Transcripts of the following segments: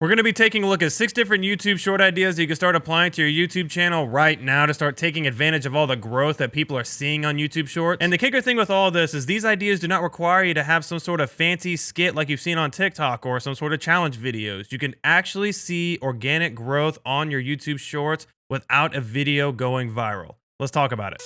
We're going to be taking a look at 6 different YouTube short ideas that you can start applying to your YouTube channel right now to start taking advantage of all the growth that people are seeing on YouTube Shorts. And the kicker thing with all this is these ideas do not require you to have some sort of fancy skit like you've seen on TikTok or some sort of challenge videos. You can actually see organic growth on your YouTube Shorts without a video going viral. Let's talk about it.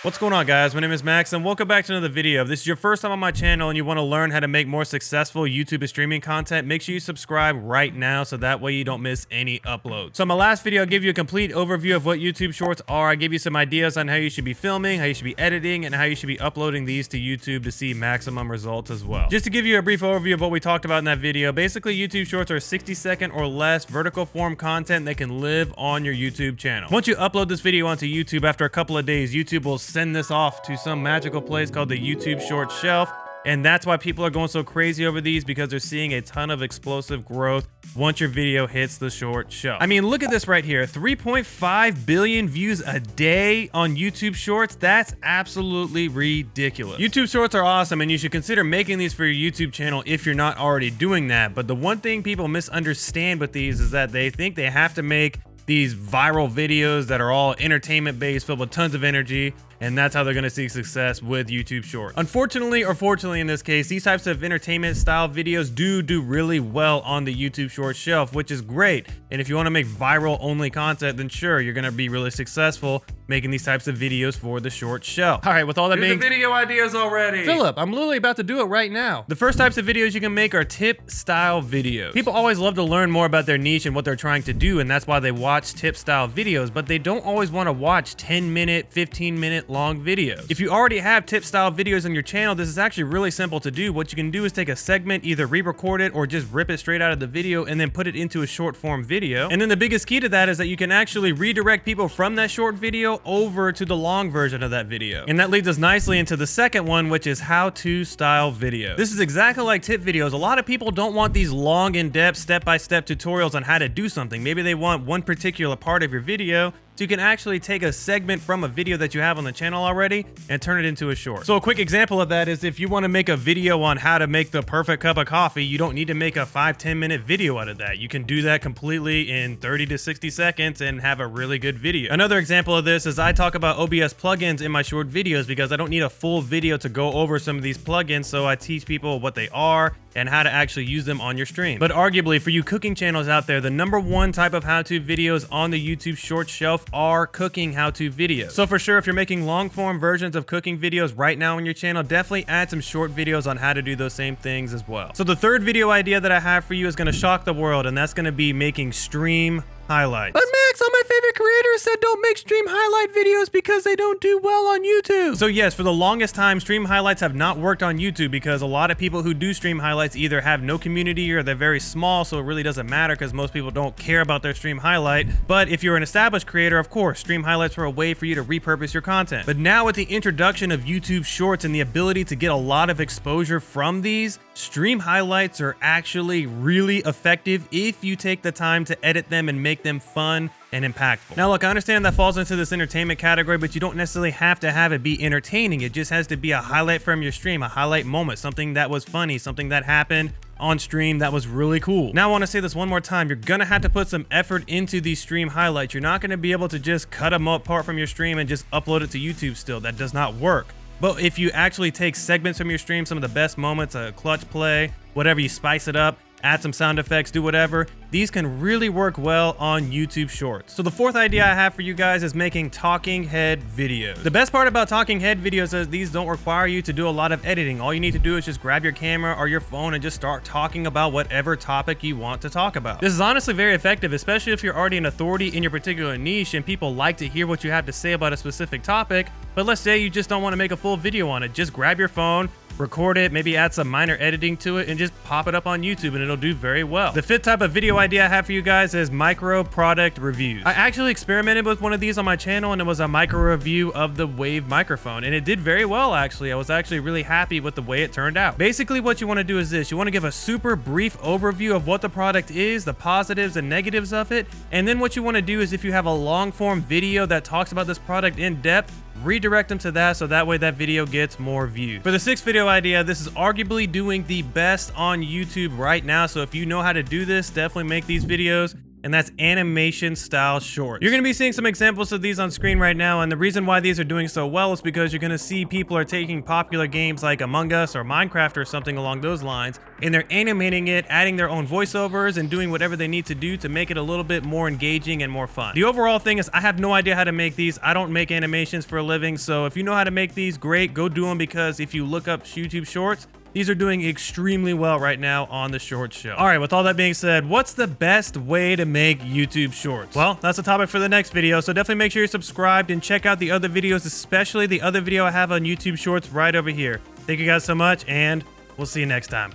What's going on, guys? My name is Max and welcome back to another video. If this is your first time on my channel and you want to learn how to make more successful YouTube and streaming content, make sure you subscribe right now so that way you don't miss any uploads. So in my last video, I gave you a complete overview of what YouTube Shorts are. I gave you some ideas on how you should be filming, how you should be editing, and how you should be uploading these to YouTube to see maximum results as well. Just to give you a brief overview of what we talked about in that video, basically YouTube Shorts are 60-second or less vertical form content that can live on your YouTube channel. Once you upload this video onto YouTube, after a couple of days, YouTube will send this off to some magical place called the YouTube Short Shelf. And that's why people are going so crazy over these, because they're seeing a ton of explosive growth once your video hits the short shelf. I mean, look at this right here. 3.5 billion views a day on YouTube Shorts. That's absolutely ridiculous. YouTube Shorts are awesome, and you should consider making these for your YouTube channel if you're not already doing that. But the one thing people misunderstand with these is that they think they have to make these viral videos that are all entertainment based, filled with tons of energy, and that's how they're going to see success with YouTube Shorts. Unfortunately, or fortunately in this case, these types of entertainment style videos do really well on the YouTube Short shelf, which is great. And if you want to make viral only content, then sure, you're going to be really successful making these types of videos for the short shelf. All right, with all that being, the video ideas already. Philip, I'm literally about to do it right now. The first types of videos you can make are tip style videos. People always love to learn more about their niche and what they're trying to do, and that's why they watch tip style videos, but they don't always want to watch 10-minute, 15-minute long videos. If you already have tip style videos on your channel, this is actually really simple to do. What you can do is take a segment, either re-record it or just rip it straight out of the video and then put it into a short form video. And then the biggest key to that is that you can actually redirect people from that short video over to the long version of that video. And that leads us nicely into the second one, which is how-to style video. This is exactly like tip videos. A lot of people don't want these long, in-depth, step-by-step tutorials on how to do something. Maybe they want one particular part of your video, so you can actually take a segment from a video that you have on the channel already and turn it into a short. So a quick example of that is if you want to make a video on how to make the perfect cup of coffee, you don't need to make a 5-10 minute video out of that. You can do that completely in 30 to 60 seconds and have a really good video. Another example of this is I talk about OBS plugins in my short videos because I don't need a full video to go over some of these plugins, so I teach people what they are and how to actually use them on your stream. But arguably, for you cooking channels out there, the #1 type of how-to videos on the YouTube short shelf are cooking how-to videos. So for sure, if you're making long-form versions of cooking videos right now on your channel, definitely add some short videos on how to do those same things as well. So the third video idea that I have for you is gonna shock the world, and that's gonna be making stream highlights. But Max, all my favorite creators said don't make stream highlight videos because they don't do well on YouTube. So yes, for the longest time, stream highlights have not worked on YouTube because a lot of people who do stream highlights either have no community or they're very small, so it really doesn't matter because most people don't care about their stream highlight. But if you're an established creator, of course, stream highlights are a way for you to repurpose your content. But now with the introduction of YouTube Shorts and the ability to get a lot of exposure from these, stream highlights are actually really effective if you take the time to edit them and make them fun and impactful. Now look, I understand that falls into this entertainment category, but you don't necessarily have to have it be entertaining. It just has to be a highlight from your stream, a highlight moment, something that was funny, something that happened on stream that was really cool. Now I want to say this one more time. You're gonna have to put some effort into these stream highlights. You're not gonna be able to just cut them apart from your stream and just upload it to YouTube still. That does not work. But if you actually take segments from your stream, some of the best moments, a clutch play, whatever, you spice it up, add some sound effects, do whatever, these can really work well on YouTube Shorts. So the fourth idea I have for you guys is making talking head videos. The best part about talking head videos is these don't require you to do a lot of editing. All you need to do is just grab your camera or your phone and just start talking about whatever topic you want to talk about. This is honestly very effective, especially if you're already an authority in your particular niche and people like to hear what you have to say about a specific topic. But let's say you just don't want to make a full video on it. Just grab your phone, record it, maybe add some minor editing to it, and just pop it up on YouTube and it'll do very well. The fifth type of video idea I have for you guys is micro product reviews. I actually experimented with one of these on my channel, and it was a micro review of the Wave microphone, and it did very well actually. I was actually really happy with the way it turned out. Basically what you want to do is this. You want to give a super brief overview of what the product is, the positives and negatives of it, and then what you want to do is if you have a long form video that talks about this product in depth, redirect them to that so that way that video gets more views. For the sixth video idea, this is arguably doing the best on YouTube right now. So if you know how to do this, definitely make these videos. And that's animation style shorts. You're gonna be seeing some examples of these on screen right now, and the reason why these are doing so well is because you're gonna see people are taking popular games like Among Us or Minecraft or something along those lines, and they're animating it, adding their own voiceovers, and doing whatever they need to do to make it a little bit more engaging and more fun. The overall thing is I have no idea how to make these. I don't make animations for a living, so if you know how to make these, great, go do them, because if you look up YouTube Shorts, these are doing extremely well right now on the Shorts show. All right, with all that being said, what's the best way to make YouTube Shorts? Well, that's a topic for the next video, so definitely make sure you're subscribed and check out the other videos, especially the other video I have on YouTube Shorts right over here. Thank you guys so much, and we'll see you next time.